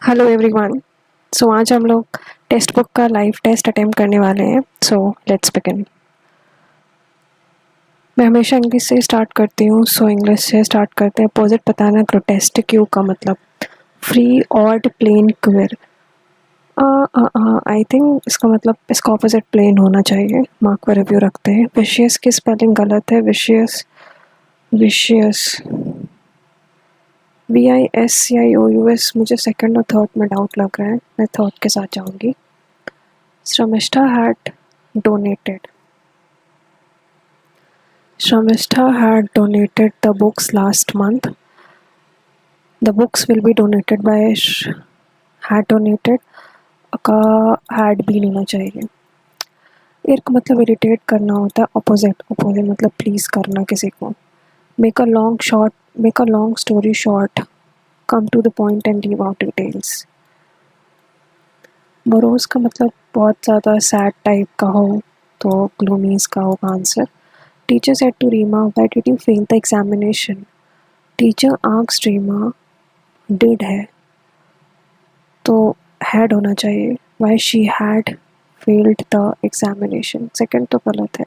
Hello everyone. सो आज हम लोग टेक्स्ट बुक का लाइव टेस्ट अटेम्प्ट करने वाले हैं। So let's begin. मैं हमेशा इंग्लिश से स्टार्ट करती हूँ, सो इंग्लिश से स्टार्ट करते हैं। अपोजिट बताना। ग्रोटेस्क क्यू का मतलब free, odd, plain, queer. I think इसका मतलब इसका ऑपोजिट प्लेन होना चाहिए। मार्क पर रिव्यू रखते हैं। विशियस की स्पेलिंग गलत है। Vicious vicious VISCIOUS। मुझे सेकंड और थर्ड में डाउट लग रहा है, मैं थर्ड के साथ जाऊंगी। Shramishta had donated. Shramishta had donated the books last month. The books will be donated by had donated का had been होना चाहिए। एक मतलब इरिटेट करना होता है, अपोजिट अपोजिट मतलब प्लीज करना किसी को। Make a long story short, come to the point and leave out details. Morose का मतलब बहुत ज़्यादा सैड टाइप का हो तो ग्लूमीज का होगा answer. Teacher said to Reema, why did you fail the examination? Teacher asked Reema, did है तो had होना चाहिए। Why she had failed the examination? Second तो गलत है।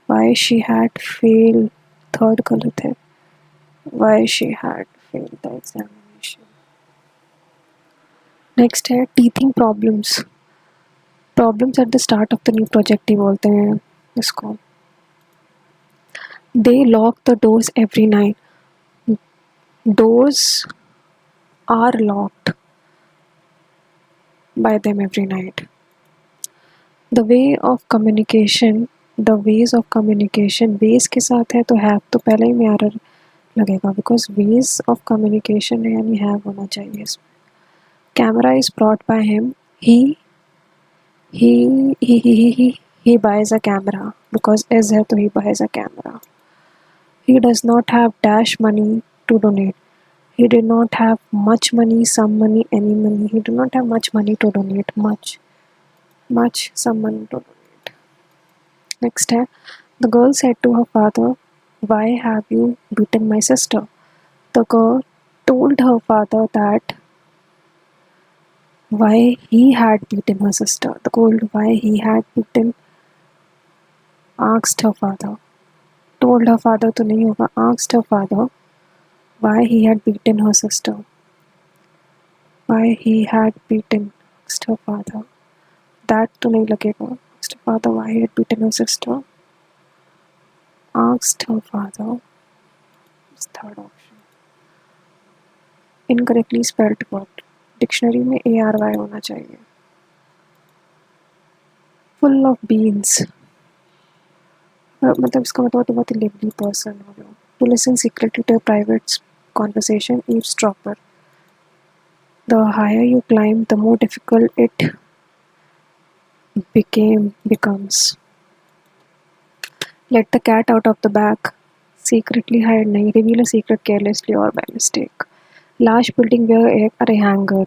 Why she had failed, third गलत है। Why she had failed the examination? Next है teething problems. Problems at the start of the new project ही बोलते हैं इसको। They lock the doors every night. Doors are locked by them every night. The way of communication, the ways of communication, ways के साथ है तो have तो पहले ही में error लगेगा because ways of communication है यानी have होना चाहिए इसमें। Camera is brought by him. He buys a camera because is है तो he buys a camera. He does not have dash money to donate. He did not have much money, some money, any money. He did not have much money to donate. Much, some money to donate. Next है, the girl said to her father, why have you beaten my sister? The girl told her father that why he had beaten her sister. The girl why he had beaten asked her father. Told her father तो नहीं होगा, asked her father why he had beaten her sister. Why he had beaten asked her father. That तो नहीं लगेगा. Asked her father why he had beaten her sister. Asked her father is third option. Incorrectly spelled word. Dictionary में ARY होना चाहिए। Full of beans मतलब इसका मतलब तो बहुत ही लिवली पर्सन हो गया। To listen secretly to private conversation, eavesdropper. The higher you climb the more difficult it becomes. Let the cat out of the bag. Secretly hide नहीं, reveal a secret carelessly or by mistake. Large building where a hanger.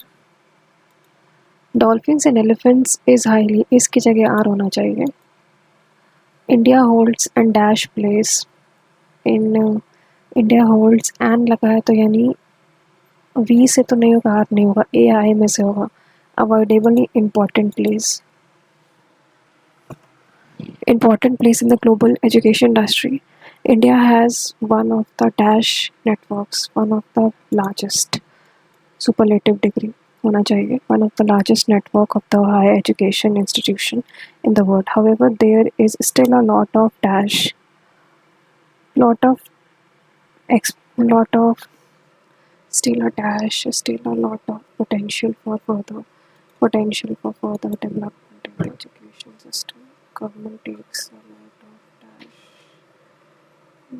Dolphins and elephants is highly, इसकी जगह R होना चाहिए। India holds and dash plays in India holds and लगा है तो यानी V से तो नहीं होगा, R नहीं होगा, AI में से होगा। Avoidably important place in the global education industry. India has one of the dash networks, one of the largest, superlative degree होना चाहिए, one of the largest network of the higher education institution in the world. However, there is still a lot of dash, lot of lot of still a dash, still a lot of potential for further development in the education system. Government takes a lot of dash,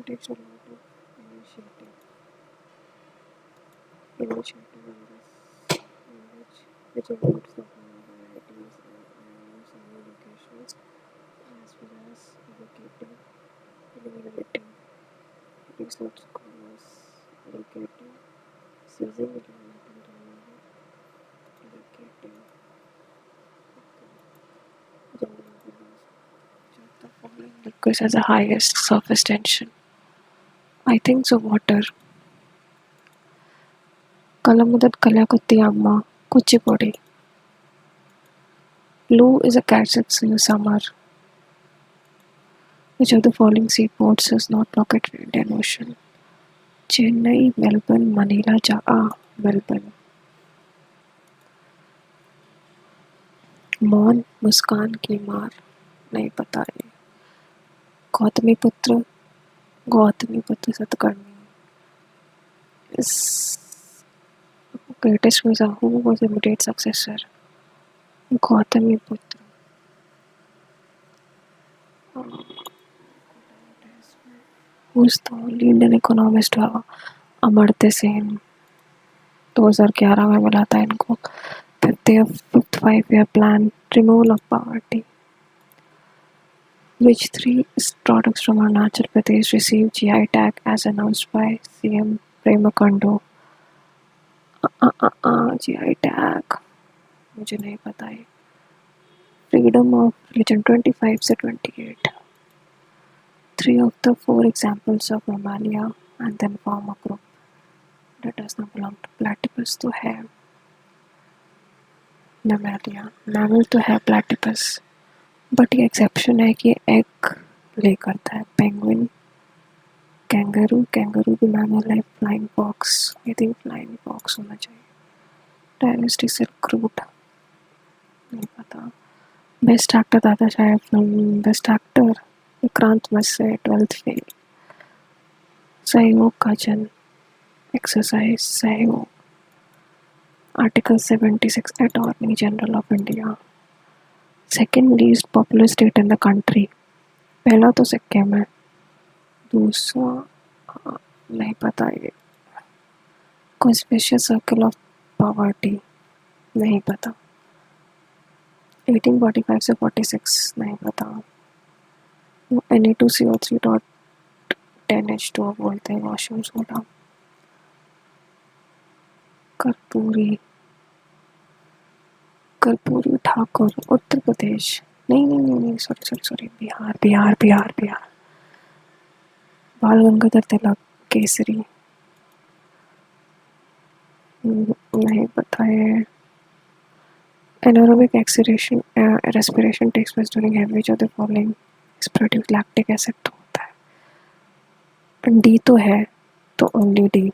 takes a lot of initiative in this, which includes the varieties and some locations as well as educating, eliminating, these lots of commerce, educating, seizing, eliminating, educating, general abuse. The following liquids has the highest surface tension. I think so water. Kalamudat Kalyakutti Amma, Kuchipudi. Blue is a calypso in summer. Which of the following seaports is not located in Indian Ocean? Chennai, Melbourne, Manila, Melbourne. मौन मुस्कान की मार नहीं पता है. Gautamiputra Gautamiputra Satakarni is greatest Mirza. Who was the immediate successor? Gautamiputra. Who's the only Indian economist to have Amartya Sen. 2011 में मिला था इनको. Fifth 5-year plan, removal of poverty. Which three products from Arunachal Pradesh received GI tag as announced by CM Prema Kandu? GI tag मुझे नहीं पता है. Freedom of religion 25 से 28. 3 of the 4 examples of mammalia and then form a group that does not belong to platypus तो है mammalia. Mammal तो है platypus. But ये एक्सेप्शन है कि एग ले करता है. पेंगुइन, कैंगरू भी मैमल है. Flying fox, I think flying fox होना चाहिए. डायनेस्टी सिल्क रूट नहीं पता. Best actor Dada Saheb film. Best actor Vikrant Massey 12th fail. सहयोग का जन एक्सरसाइज सहयोग. Article 76 attorney general of India. Second least popular state in the country. पहला तो सिक्किम है. दूसरा नहीं पता ये. कॉन्स्पिशियस सर्कल ऑफ पॉवर्टी नहीं पता. 1845 से 46 नहीं पता. Na2CO3.10H2 बोलते हैं वॉशरूम सोडा. कर्पूरी ठाकुर उत्तर प्रदेश. नहीं सॉरी बिहार. बाल गंगाधर तिलक केसरी नहीं पता है. Anaerobic respiration takes place during which of the following is produced? Lactic acid तो होता है. D तो है तो only D.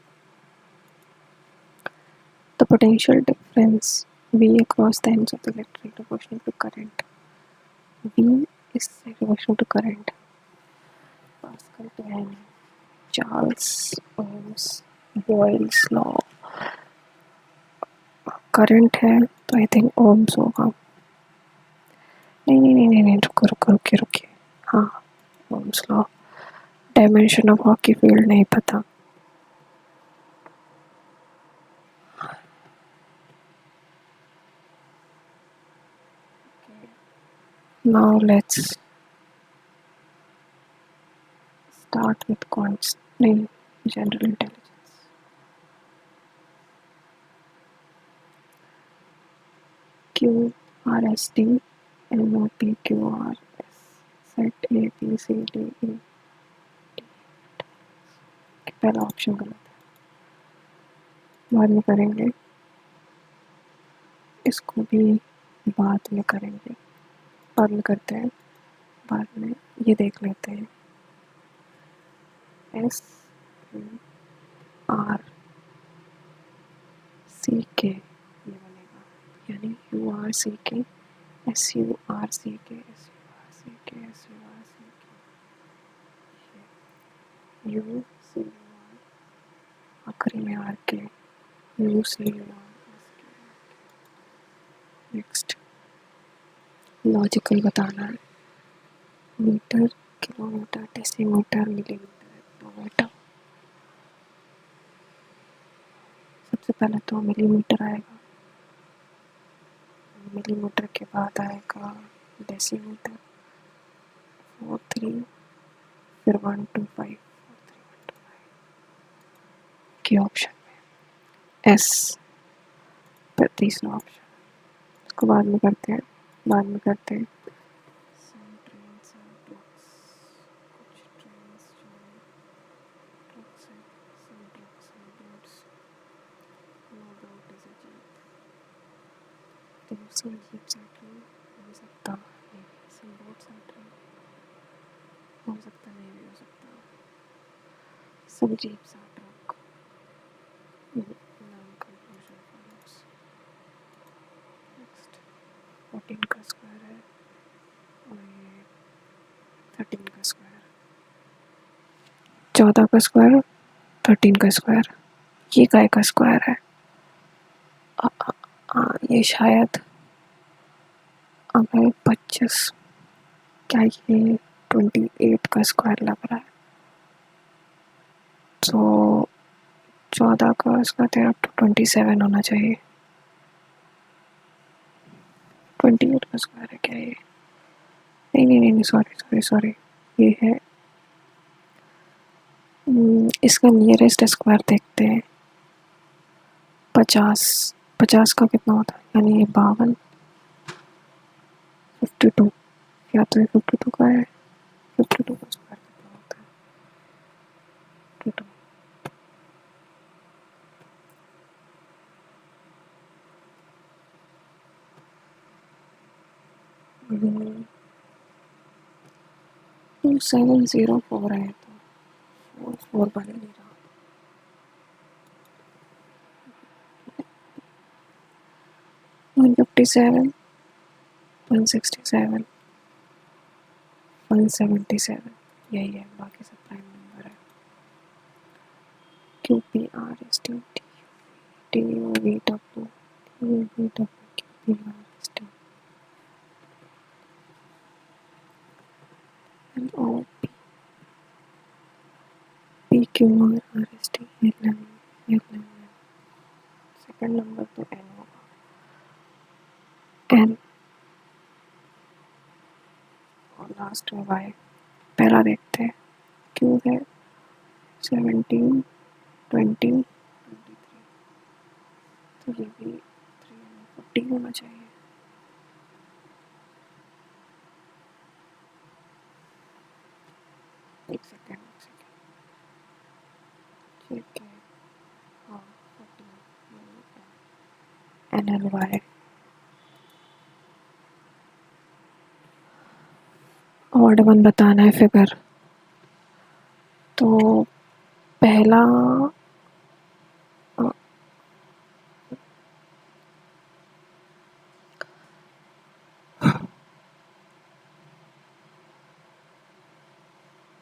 The potential difference V across the ends of the electric proportional to current. V is proportional to current. Pascal तो है नहीं. Charles Ohm's Boyle's law. Current है तो आई थिंक ओम्स होगा. नहीं रुकिए. हाँ Ohm's law. Dimension of hockey field नहीं पता. Now let's start with general intelligence. QRST MOPQRS set A B C D E. पहला ऑप्शन गलत है. बाद में करेंगे. इसको भी बाद में करेंगे. बाद में करते हैं. बाद में ये देख लेते हैं. SURCK ये बनेगा. यानी URCK SURCK UCUR आखिरी में RK UCUR. नेक्स्ट लॉजिकल बताना है. Metre, kilometre, decimetre, millimetre, kilometre. सबसे पहले तो मिलीमीटर आएगा. मिलीमीटर के बाद आएगा डेसीमीटर. 4 3 फिर 1 2 5 के ऑप्शन में एस पर तीसरा ऑप्शन. इसको बाद में करते हैं. तो संजीव सैटर्न हो सकता है, संबोध सैटर्न हो सकता, नहीं भी हो सकता, संजीव सैटर्न नाम कंक्लूजन फॉलोस। नेक्स्ट 14 का स्क्वायर है और ये 13 का स्क्वायर, 14 का स्क्वायर 13 का स्क्वायर, ये काय का स्क्वायर है? ये शायद अगर 25, क्या ये 28 का स्क्वायर लग रहा है, तो 14 का इसका 13 तो 27 होना चाहिए। 28 का स्क्वायर है क्या ये? नहीं नहीं नहीं, सॉरी सॉरी सॉरी, ये है इसका नियरेस्ट स्क्वायर देखते हैं। 50 का कितना होता है, यानी ये 52, 52, या तो ये 52 का है, 52 का स्क्वायर कितना होता है? 52, 2704 है, तो 4 बन नहीं रहा। 157, 167, 177, यही है, बाकी सब प्राइम नंबर है। Q P R S T T U V W Q P R S T L O P Q R S T L M L M. Second number तो एन होगा, एन, और last में Y. पहला देखते हैं, Q है 17, 20, 23, तो ये भी 340 होना चाहिए। एक सेकेंड ठीक है, हाँ 14 N L Y. Odd one बताना है फिगर, तो पहला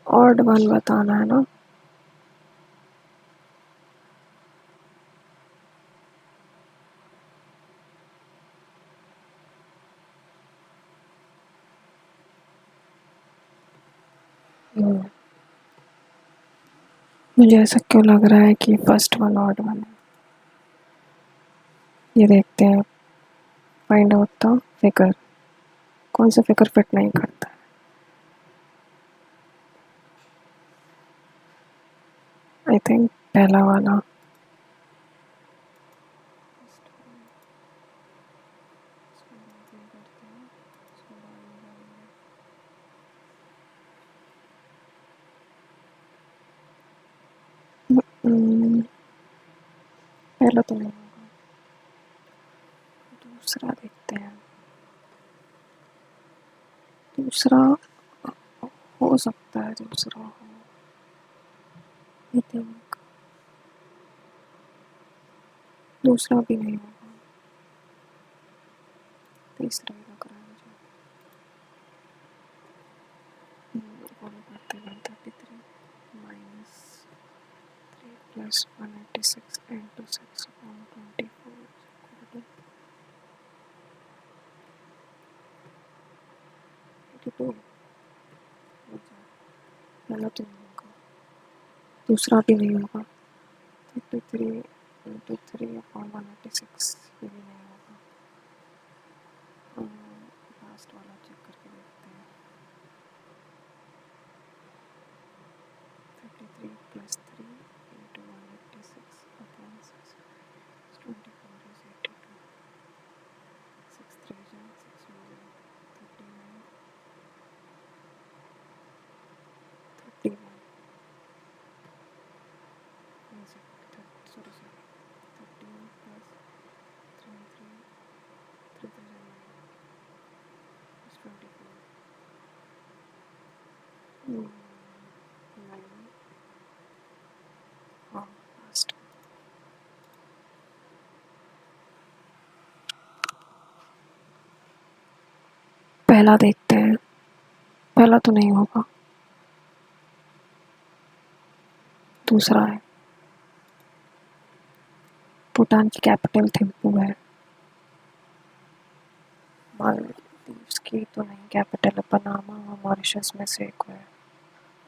ऑड वन बताना है ना, मुझे ऐसा क्यों लग रहा है कि फर्स्ट वन ऑड वन है। ये देखते हैं, फाइंड आउट द फिगर, कौन सा फिगर फिट नहीं करता है। आई थिंक पहला वाला, पहला तो नहीं होगा, दूसरा देखते हैं, दूसरा हो सकता है, दूसरा हो, आई थिंक दूसरा भी नहीं होगा, तीसरा ही लग रहा है मुझे। फॉलो करते 133 माइनस 3 प्लस 186 इंटू 6 अपॉन 24 82। पहला तो नहीं होगा, दूसरा भी नहीं होगा, 33 इंटू 3 अपॉन 186, ये भी नहीं होगा। लास्ट वाला चेक करके देखते हैं, 33 प्लस 3 इंटू 186 अपॉन 6, 24 is 82, 6 3 जा 6 1 39, 31, सॉरी सॉरी 31 प्लस पहला देखते हैं, पहला तो नहीं होगा, दूसरा है। भूटान की कैपिटल थिम्पू है। मालदीव्स की तो नहीं कैपिटल है, पनामा और मॉरिशस में से एक है।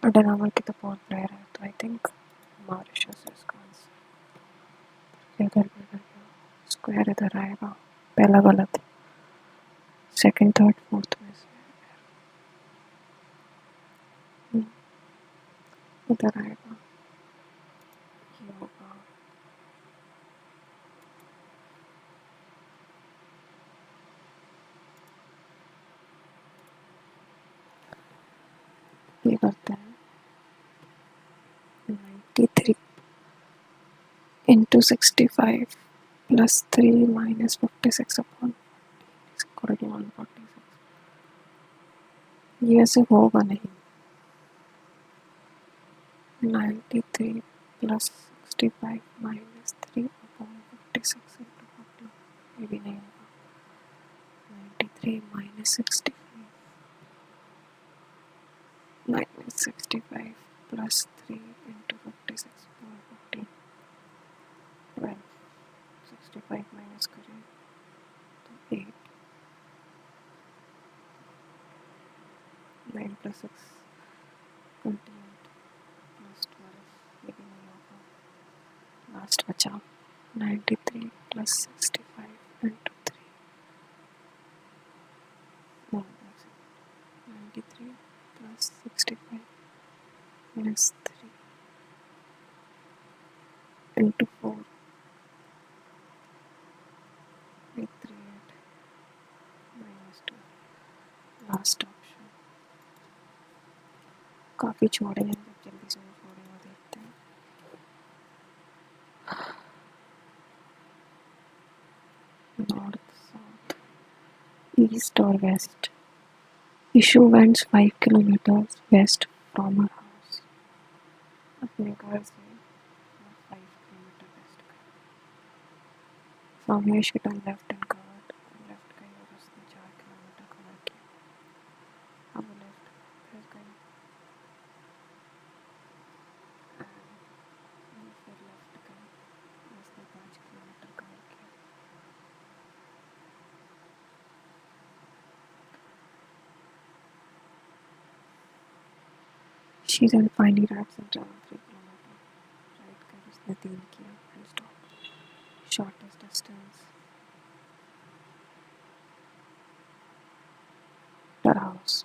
और डनामा की तो बहुत रेयर है, तो आई थिंक मॉरिशस इसका आंसर। इधर भी इधर स्क्वायर इधर आएगा, पहला गलत, सेकंड थर्ड फोर्थ में से इधर आएगा, ये होगा। ये करते हैं 93 into 65 plus 3 minus 56 upon is equal to 146। ये ऐसे होगा नहीं। 93 plus 65 minus 3 upon 56 into 40, ये भी नहीं होगा। 93 minus 65 minus 65 plus 3 into 56 upon 40, 12। 65 minus करें तो 8, 9 plus 6 28 plus 12, ये भी नहीं होगा। लास्ट बचा 93 plus 65 into 3, 93 plus 65 minus 3 into 4, 838 minus 2, last option. काफ़ी छोड़े हैं, जब जल्दी से छोड़ेंगे देखते हैं। नॉर्थ, साउथ, ईस्ट और waste. Issue went 5 kilometers west from her house। अपने घर से 5 किलोमीटर वेस्ट गई। From here she turned left and covered left गई और उसने 4 किलोमीटर कवर किया। अब वो लेफ्ट फिर गई and फिर लेफ्ट गई, उसने 5 किलोमीटर कवर किया। She then finally rides and traveled 3 kilometers। Ride कर उसने 3 किया and stopped। Shortest distance her house।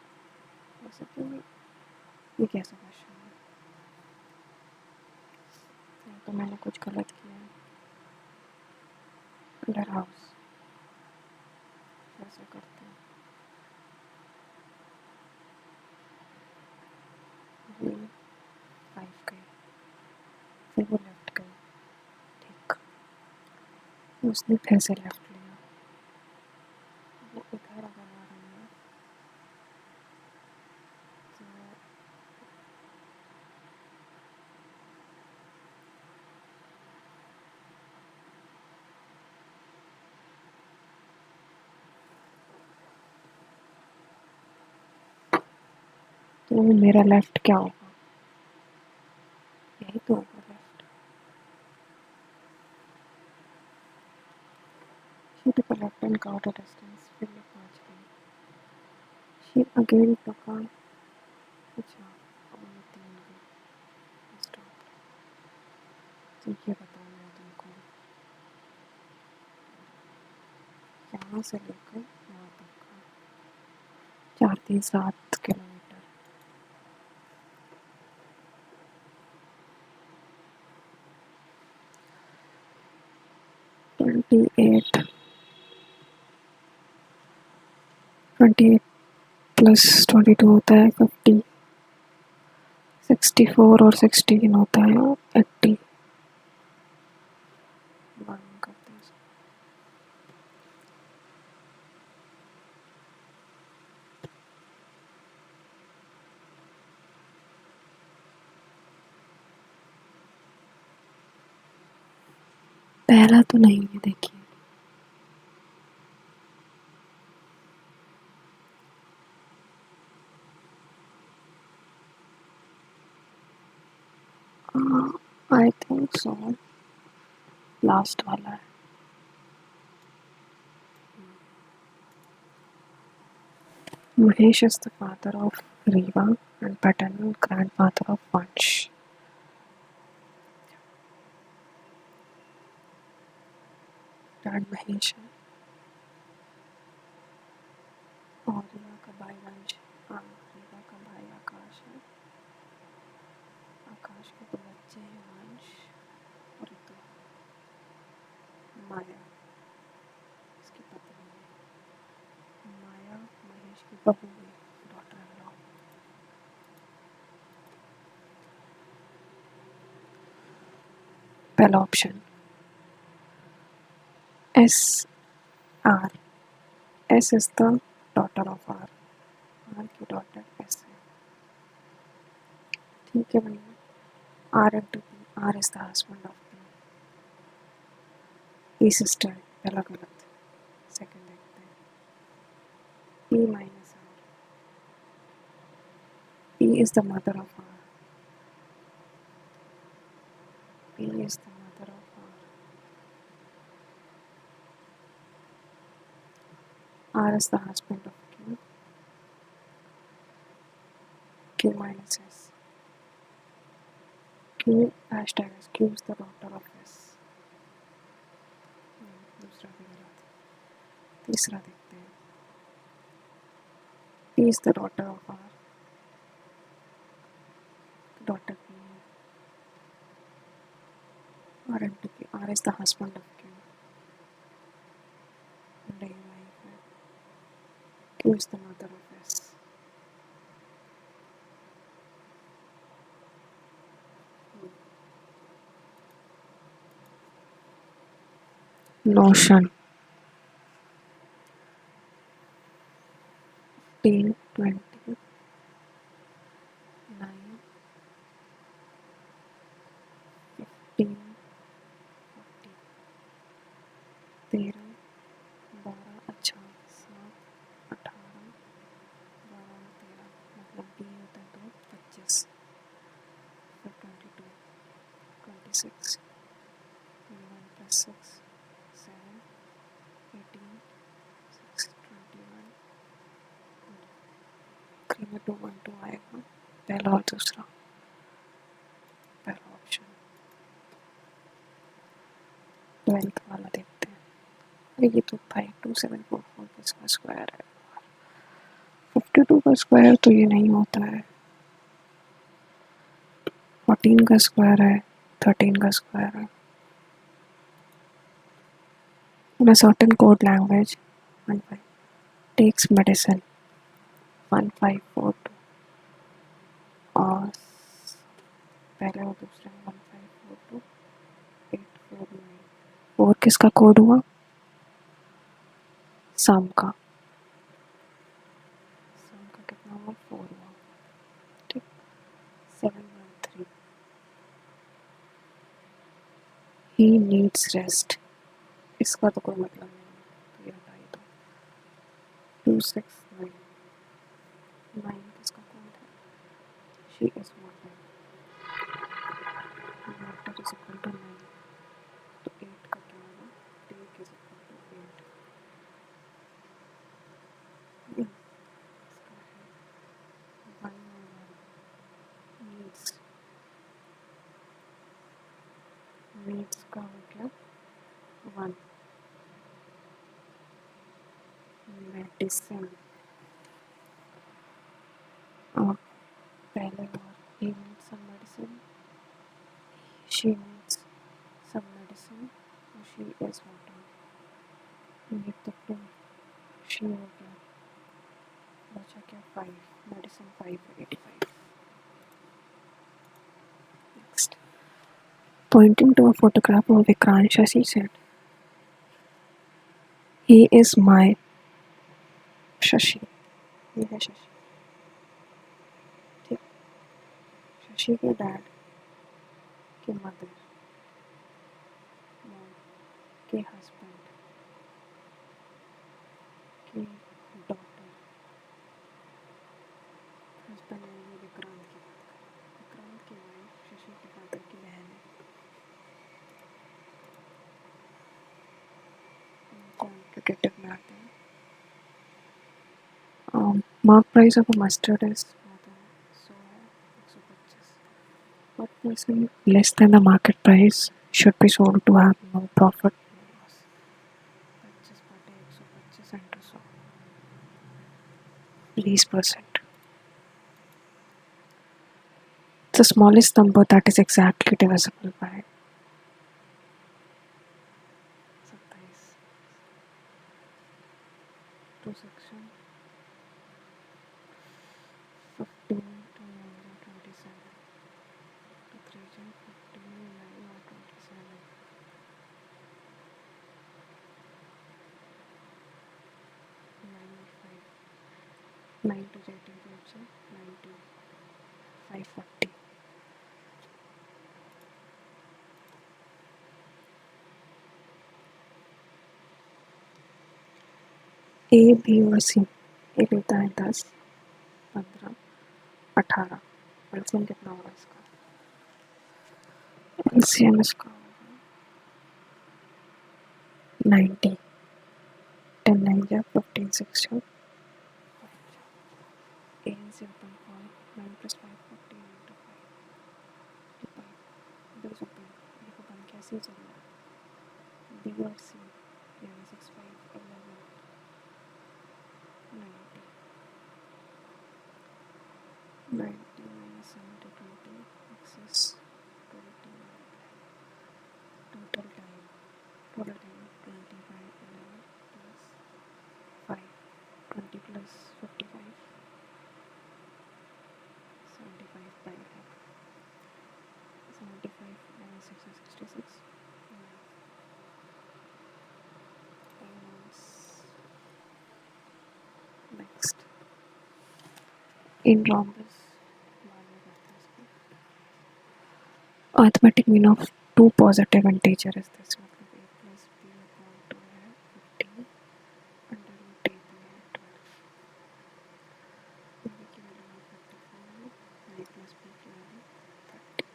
वैसे तो ये कैसा क्वेश्चन है, तो मैंने कुछ गलत किया है। अंडर हाउस कैसे करते हैं, ये 5 गई, फिर वो लेफ्ट गई, ठीक, उसने फिर से लेफ्ट लिया। वो इधर अगर आ रही है तो मेरा लेफ्ट क्या होगा, यही तो होगा left. She took a left and covered a distance, फिर वो 5 गई। She again took a, अच्छा अब ये 3 गई, स्टॉप। तो ये बताना है तुमको, यहाँ से लेकर यहाँ तक का 4 3 7 किलोमीटर। 28 28 प्लस 22 होता है 50, 64 और 16 होता है 80। वन करते हैं। पहला तो नहीं है, देखिए। आई थिंक सो लास्ट वाला है। Mahesh is the father of Riva and paternal grandfather of Vansh. Dad Mahesh है और रीवा का भाई वंश। हाँ, रीवा का भाई आकाश है। आकाश के दो बच्चे हैं, वंश और ऋतु। माया इसकी पत्नी है। माया महेश की बहू है, डॉटर इन लॉ। पहला option S R. S is the daughter of R. R की डॉटर एस है। ठीक है भैया। R into P. R is the husband of P. P sister है, पहला गलत। सेकंड देखते हैं। P minus R. P is the mother of R. P is the mother of R. R is the husband of Q. Q minus S. Q hashtag S. Q is the daughter of S. दूसरा भी गलत। तीसरा देखते हैं। P is the daughter of R. Daughter P है। R into Q. R is the husband of Q. And A wife है। Q is the mother of S. Notion 15, 20, 9, 15, 40, 13, 12, अच्छा 7, 18, 12, 13, मतलब बी होता है तो 25, फिर 22, 26, 21 plus 6, 7, 18, 6, 21, 3 में 2 1 2 आएगा, पहला और दूसरा। पहला ऑप्शन 12th वाला देखते हैं। अरे ये तो 52744 किसका स्क्वायर है? 52 का स्क्वायर तो ये नहीं होता है। 14 का स्क्वायर है, 13 का स्क्वायर है। In a certain code language, 15 takes medicine 1542 और पहले और दूसरे में 1542 849। 4 किसका कोड हुआ? सम का। सम का कितना हुआ? 4 हुआ। ठीक। 713 he needs rest। इसका तो कोई मतलब नहीं है, तो ये हटाइए। तो 269 9 किसका कोड है? she is water। water is equal to 9, तो 8 का क्या होगा? take is equal to 8। इसका है 1 और 1 needs। needs का हो गया 1। मेडिसिन और पहले और he needs some medicine, she needs some medicine और she is water। ये तो 2 she हो गया, बचा क्या? 5 medicine 585। Next pointing to a photograph of Vikrant, Shashi said, he is my Shashi. ये है शशि। ठीक। शशि के डैड की मदर के हस्बैंड की डॉटर, हस्बैंड है ये विक्रांत की बात करें, विक्रांत की वाइफ शशि के फादर की बहन है, कॉम्पिटिटिव में आते हैं। Mark price of a mustard is more than 125. What person less than the market price should be sold to have no profit, no loss? 25 into 100 20%. The smallest number that is exactly divisible by 27. To section 15 to 27. To 3 15 9 or 27. 9 to 18 90 540. A B और सी, ए लेता है 10 15 18, LCM कितना होगा इसका? LCM इसका होगा 90, 10 9 जा 15 6 जा, ए से open for 9 + 5 14 into 5 be open, ये को बंद कैसे चल रहा है? बी और सी यानी 6 5 11 90 90 minus 70 20 excess 20 total time 25 11 plus 5 20 plus 55 75 by 75 minus 6 is 66 next in rhombus arithmetic mean of two positive integer is this, मतलब a plus b upon 2 है 15 under root a b है 12, b की वैल्यू 54 है, a plus b की value 30।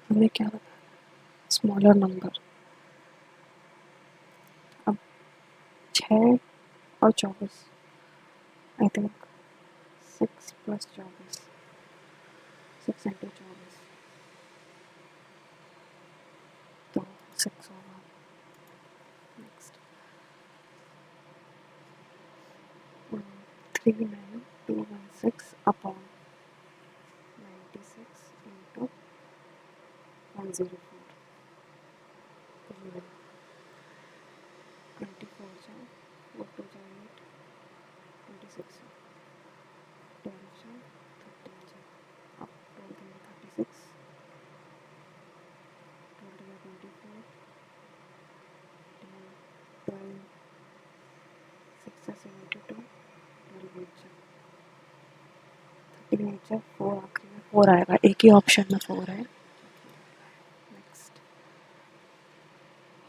हमें क्या बताया? Smaller number. अब 6 और 24 आई थिंक 6 plus 24 6 into 24 तो 6 होगा। नेक्स्ट 39216 अपॉन 96 into 104 24 जाए 4 2 जाए 8 26 12 जाए 13 जाए अब 12 36 12 24 12 6 72 12 8 जाए 13 8 जाए 4 आखिरी में 4 आएगा, एक ही ऑप्शन में 4 है। Next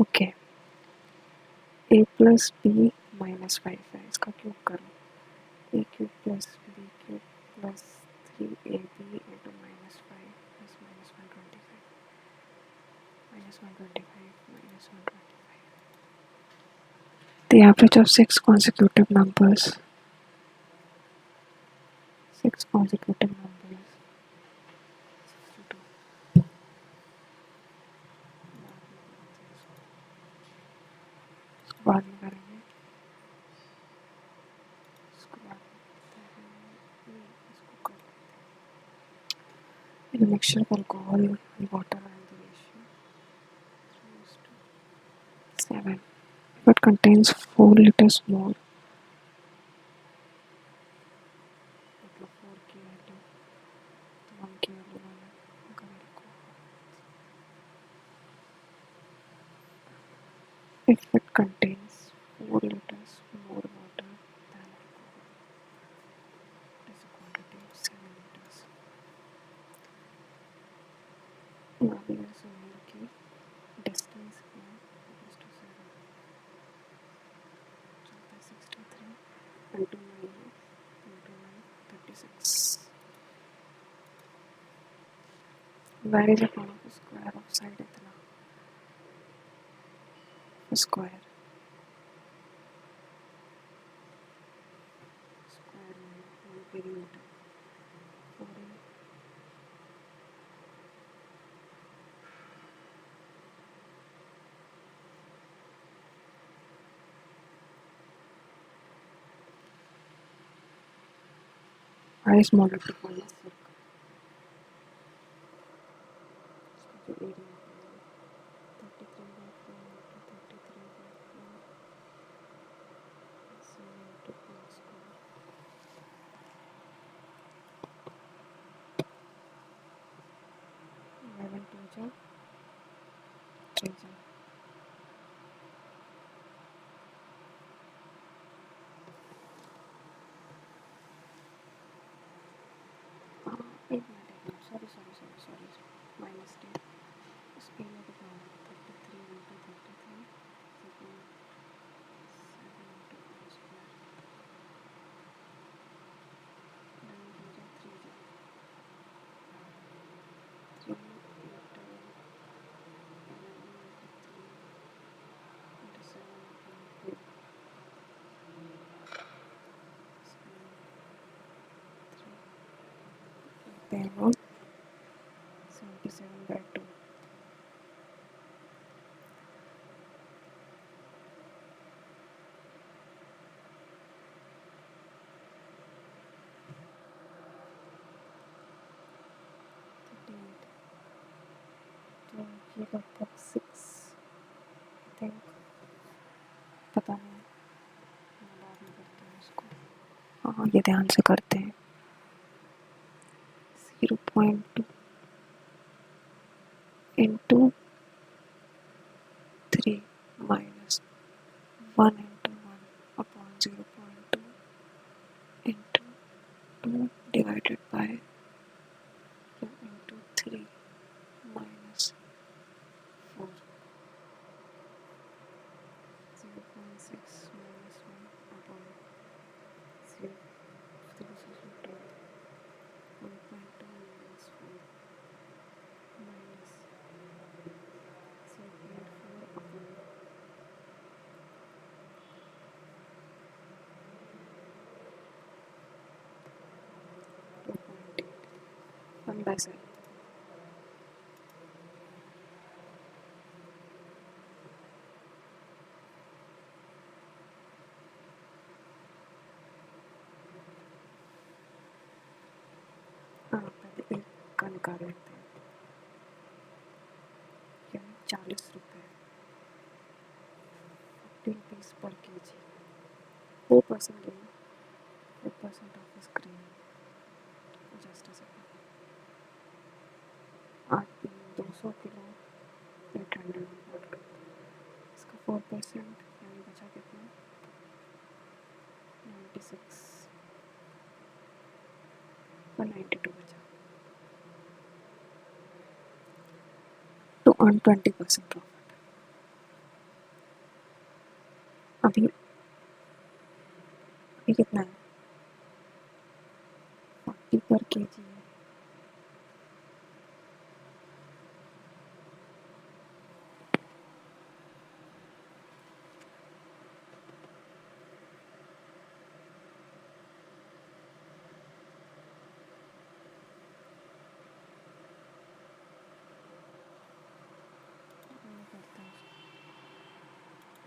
okay a plus b minus 5 है, इसका क्यूब करो a cube plus b cube plus 3ab into minus 5 plus minus 125 minus 125 minus 125. The average of 6 consecutive numbers 6 consecutive numbers 62 इसको बाद में करेंगे, इसको बाद में करते हैं, इसको कर लेते हैं। In a mixture of alcohol and water and the ratio 7. If it contains 4 liters more, मतलब 4 की वैल्यू तो 1 की वैल्यू 1 है, अगर alcohol if it contains 4 liters more water than alcohol, it is a quantity of 7 liters. Where is the form of a square of side itna? A square. Square में perimeter. 4 I smaller to form a circle. So area 11 2 जा 3 जा एक minute sorry minus 10 इसके लिए तो 33 into 33 second 7 into 1 square 9 2 जा 3 जा 3 into 7 into 2 then 77 by 2 38 तो ये लगभग 6 आई थिंक पता नहीं मैं बाद में करती हूँ इसको हाँ ये ध्यान से करते हैं 0.2 into 3 minus 1 into 1 upon 0.2 into 2 divided by 2 into 3 minus 4 0.6 minus 1 upon 0 this is 1.2 minus 4 minus 0.4 upon 2.8 1 by 7 हाँ पहले एक का निकाल लेते हैं यानी 40 रुपये 50 rupees per kg 4% gain 4% of the screen just a second 8 200 kilo 800 इसका 4% यानी बचा कितना 96 और 92 बचा to earn 20% profit अभी अभी कितना है 40 पर kg है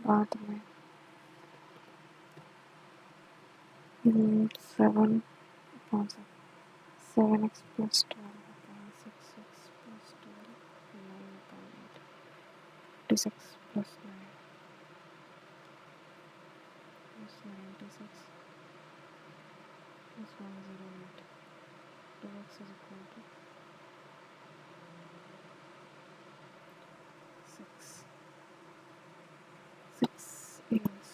बाद में 7 कौन सा 7x plus 12 upon 6x plus 12 9 upon 8 56 plus 9 plus 96 plus 108 2x is equal to 6 6 is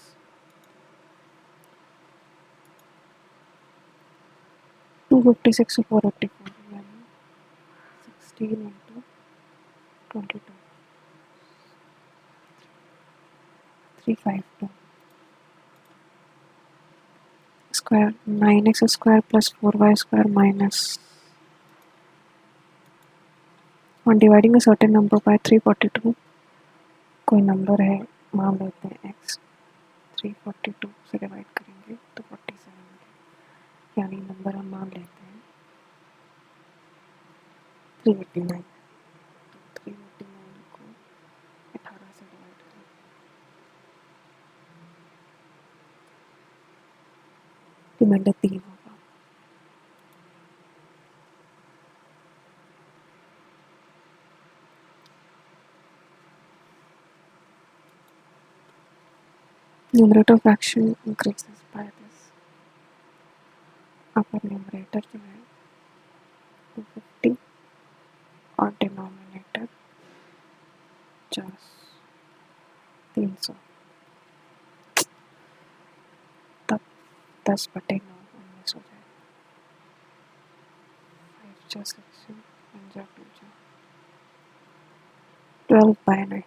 256 or 484 यानी 16 into 22 352 square 9x square plus 4y square minus On dividing a certain number by 342, कोई नंबर है, मान लेते हैं x, 342 से divide करेंगे तो 47 मिलेगा, यानी नंबर हम मान लेते हैं 389। तो 389 को 18 से डिवाइड करें, रिमाइंडर 3 होगा। Numerator fraction increases by this, upper numerator जो है 250 और डिनोमिनेटर 300, तब 10/9 19 हो जाए। 5 सेक्शन 12/9,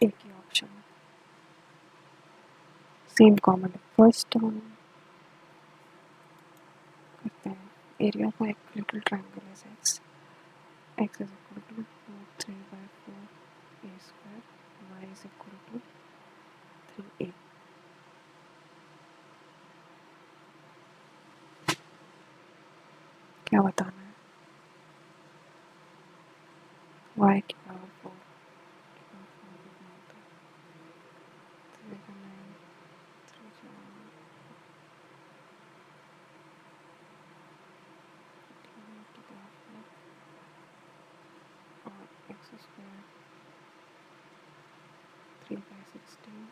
एक ही ऑप्शन है, सेम कॉमन है। फर्स्ट हम करते हैं area of equilateral triangle is x, x is equal to 3/4 a square, y is equal to 3a। क्या बताना है? y की पावर 4 x square 3/16।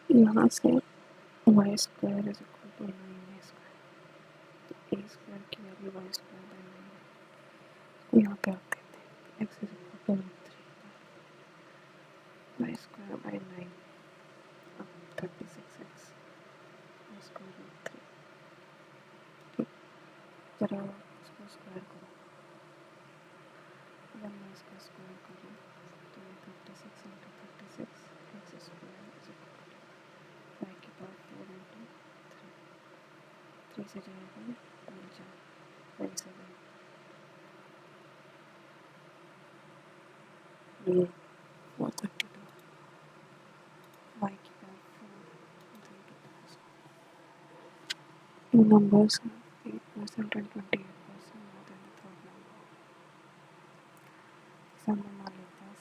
यहाँ से y square is equal to 9a square, तो a स्क्वायर की वैल्यू y स्क्वायर बाई 9 यहाँ पे आप देते हैं x is equal to 3 y square by 9, अब 36x y स्क्वायर रूट 3। ठीक, जरा इसको स्क्वायर करो, अगर मैं इसका स्क्वायर करूँ तो 36 into 36 x square is equal to 5 की पावर 4 इंटू 3 से जाएगा 27, ये 432 y की power 4 2 numbers are 8% and 28% more than the third number। Example मान लेते हैं c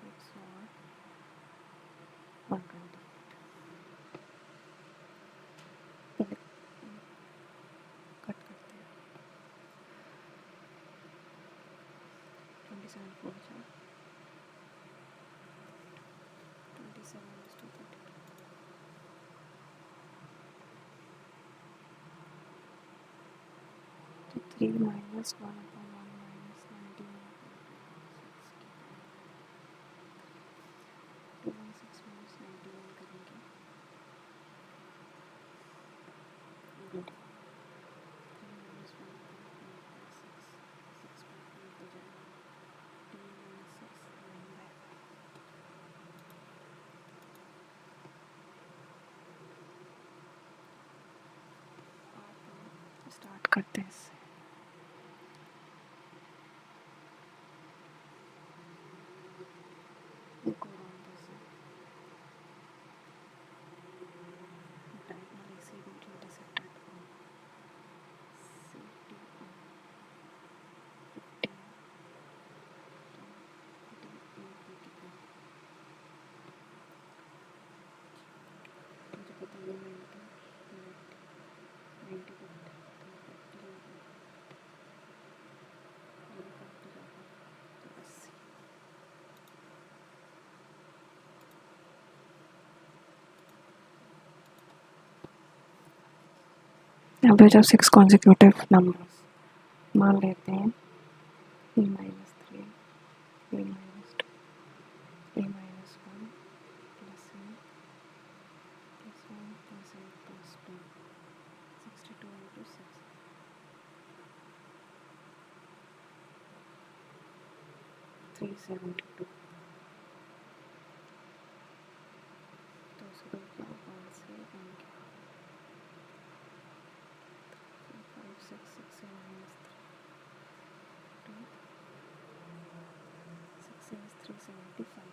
x और 128। पहले कट करते हैं, 27 4 जाए 27 is to 32, तो 3 minus 1 upon 1 minus 19 216 minus 91 करेंगे 3 minus 1 6 हो जाएगा 2 minus 6 9/5। स्टार्ट करते हैं इससे, एक और ऑन जैसे डायगोनल ऐसे root intersected on C T on 15 D A critical, मुझे पता है 90 90 50 तो 50 होगा, ये 50 होगा तो 80। एवरेज ऑफ 6 कॉन्जिक्यूटिव नंबर्स मान लेते हैं e माइनस 372 तो उसको क्या 1 से 1 क्या 5 6 6 7 2 6 is 375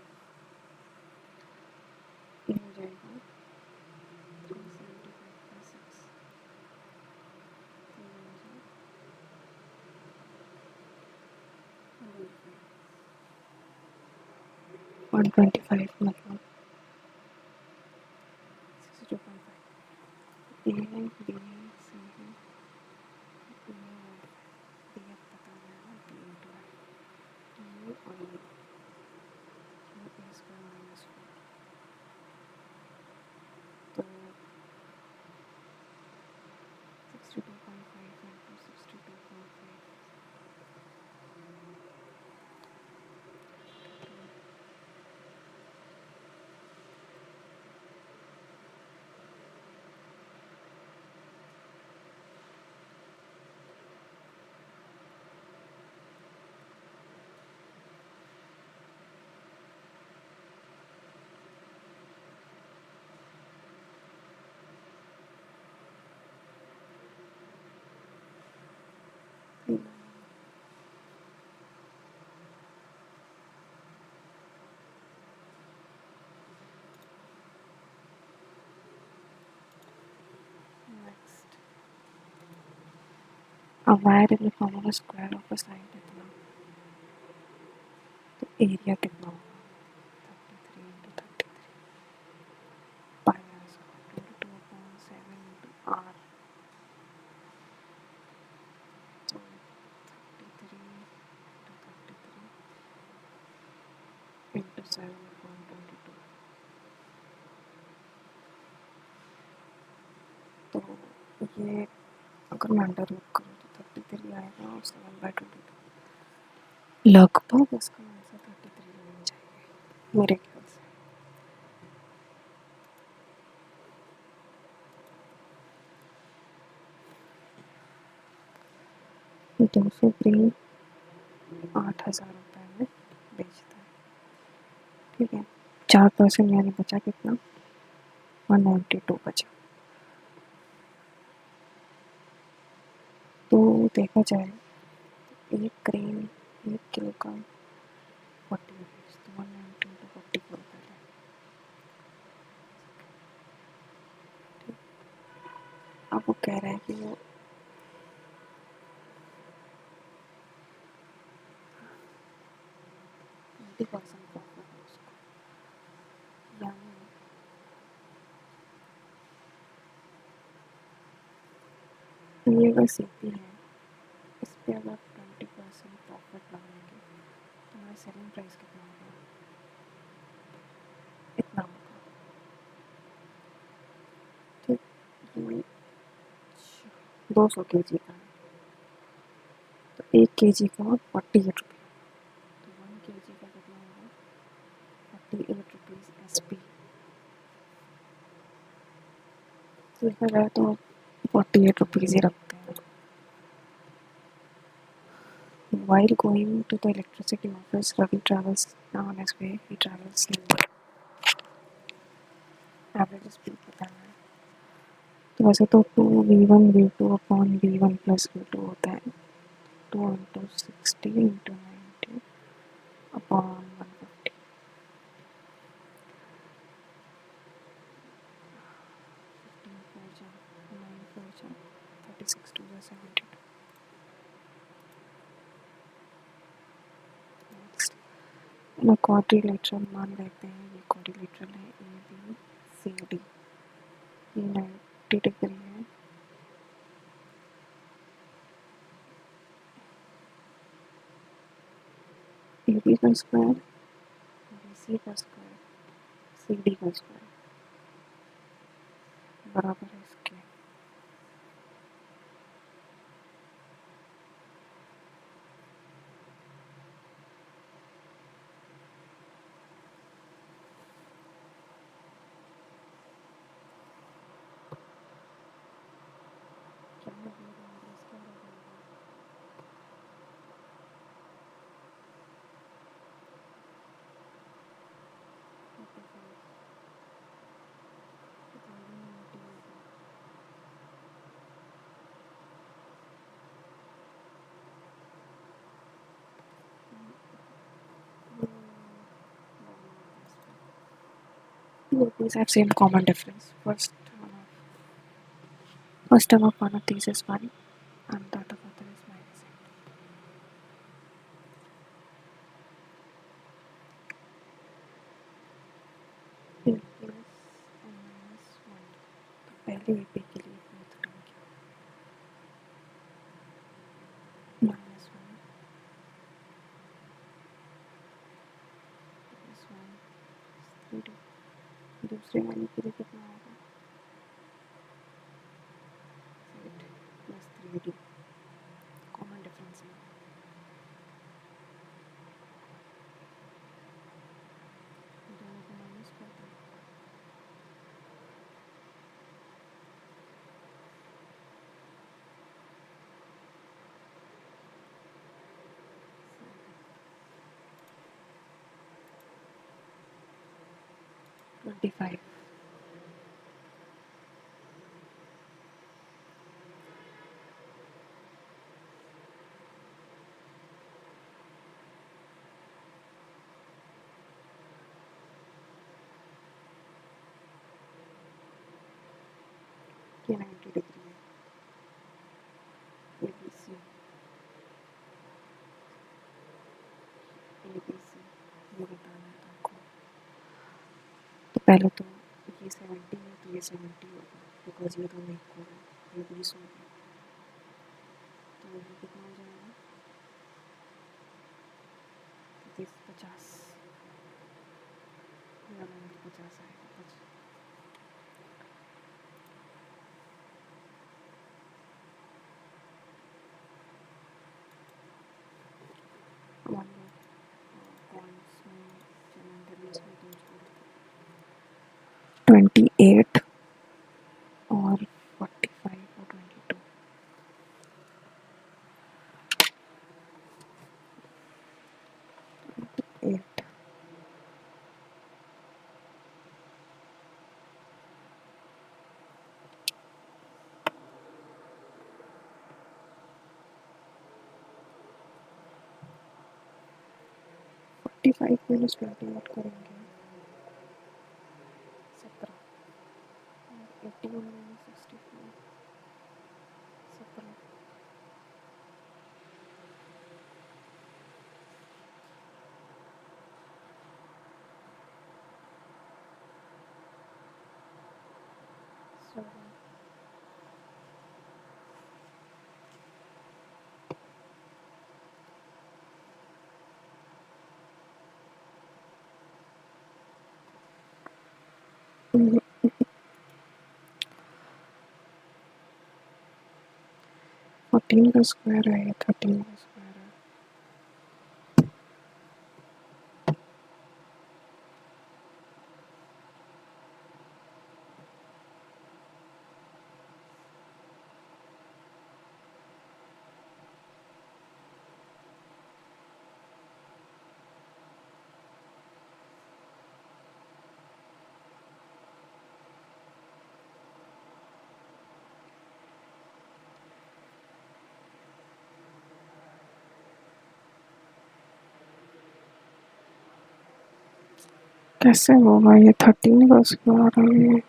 ये हो जाएगा 375 plus 6 125 मतलब 62.5 ए बी सी है डी अब बताना है डी इंटू आई और ये ए स्क्वायर माइनस 4 तो 62.5 into 62.5 next a wire in the form of a square of a side कितना तो एरिया कितना होगा 33 into 33 pi r square 22.7 into r तो 33 into 7.22 तो ये अगर मैं अंडर रूट करूँ तो 33 आएगा और 7/22 लगभग इसका आंसर 33 होना चाहिए मेरे ख्याल से 200 ग्रीन 8,000 रुपये में बेचता है ठीक है 4% यानी बचा कितना 192 बचा तो देखा जाए एक ग्रेन 1 किलो का 40 रुपीज़ तो 190 into 40 को पहले अब वो कह रहा है कि वो 20% प्रॉफिट है उसको यानी ये बस सीपी है इस पे अगर 20% प्रॉफिट लगाएंगे तो हमारा सेलिंग प्राइस कितना होगा इतना होगा ठीक ये 200 kg का है तो 1 kg का 48 रुपये तो 1 kg का कितना होगा 48 रुपीज़ SP देखा जाए तो 48 रुपीज़ ही रखते हैं While going to the electricity office, Ravi travels on his way. He travels slowly. Average speed बताना है तो वैसे तो 2v1v2 upon v1 plus v2 होता है 2 इंटू 60 इंटू 90 अपॉन 150 15 4 जा 9 4 जा 36 2 जा 72 नेक्स्ट ना क्वाड्रिलेटरल मान लेते हैं ये क्वाड्रिलेटरल है ए बी सी डी ये 90 डिग्री है ए बी का स्क्वायर बी सी का स्क्वायर सी डी का स्क्वायर बराबर है इसके क्या लगेगा इसका लगेगा Two of these have same common difference. First term of one of these is 1 and that of other is -8. Here plus and -1 तो पहले AP के लिए fourth term क्या -1 plus 1 3D दूसरे वाले के लिए कितना होगा 8 plus 3D कॉमन डिफरेंस है दोनों को माइनस कर दो ट्वेंटी फाइव ये 90 डिग्री है ABC ABC ये बताना है तुमको तो पहले तो ये 70 है तो ये 70 होगा बिकॉज ये दोनों इक्वल है ये 20 होगा तो ये कितना हो जाएगा 50 या 50 आएगा 28 और 45 और 22 8 45 minus 28 करेंगे 17 81 minus 64 17 7 14 का स्क्वायर है 13 का स्क्वायर है कैसे होगा ये 13 का स्क्वायर है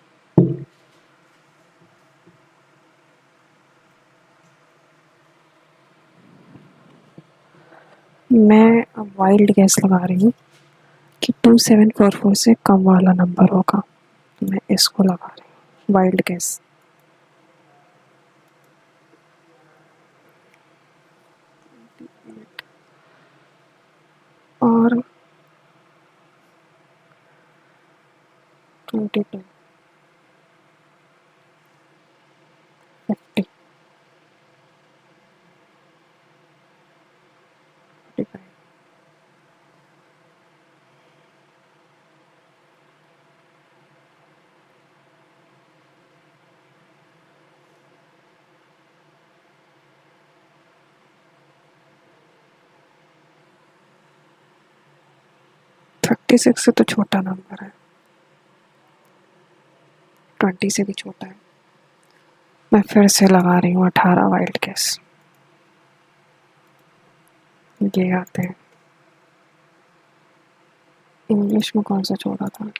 मैं अब वाइल्ड गैस लगा रही हूँ कि 2744 से कम वाला नंबर होगा मैं इसको लगा रही हूँ वाइल्ड गैस और 22 50 45 36 से तो छोटा नंबर है 20 से भी छोटा है। मैं फिर से लगा रही हूँ 18 वाइल्ड गेस। ये आते हैं। इंग्लिश में कौन सा छोड़ा था?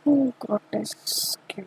ग्रोटेस्क।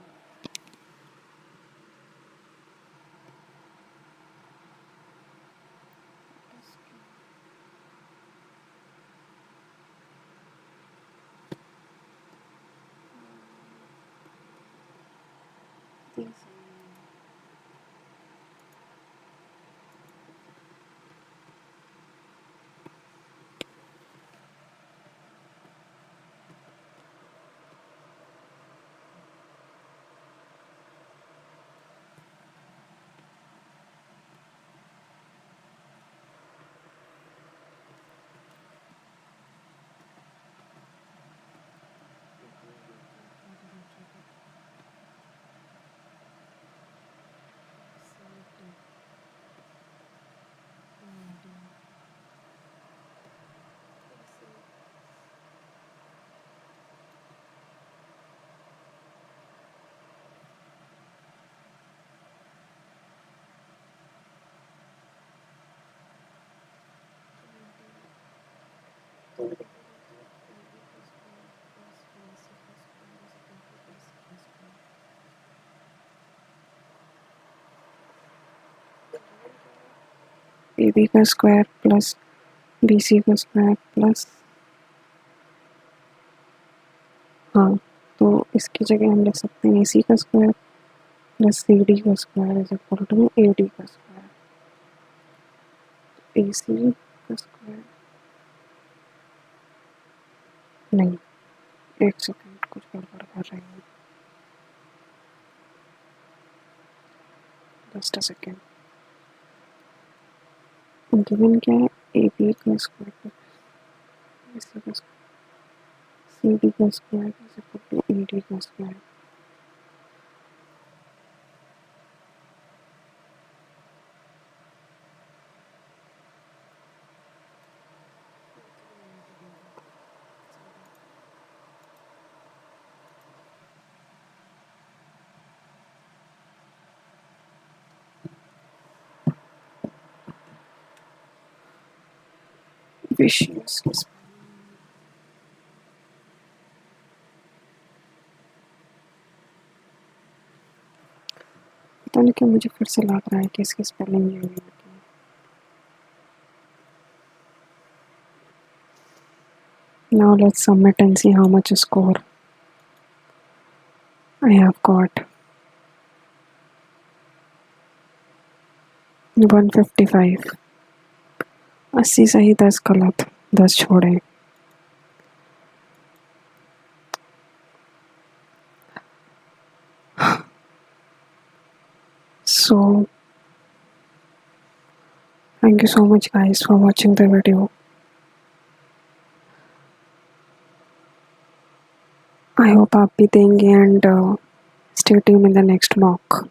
ए बी का स्क्वायर प्लस बी सी का स्क्वायर प्लस, हाँ, तो इसकी जगह हम लिख सकते हैं ए सी का स्क्वायर प्लस सी डी का square is equal to A D का स्क्वायर। ए सी का स्क्वायर, नहीं, एक सेकेंड, कुछ गड़बड़ कर रही हूँ, जस्ट अ सेकेंड। गिवन क्या है? ए बी का स्क्वायर प्लस सी का स्क्वायर, सी डी का square is equal to A D का स्क्वायर। विशियस, पता नहीं क्यों मुझे फिर से लग रहा है कि इसकी स्पेलिंग ये नहीं है। Now let's submit and see how much score I have got. 155। 80 सही, 10 गलत, 10 छोड़े। So thank you so much guys for watching the video. I hope आप भी देंगे and stay tuned in the next mock.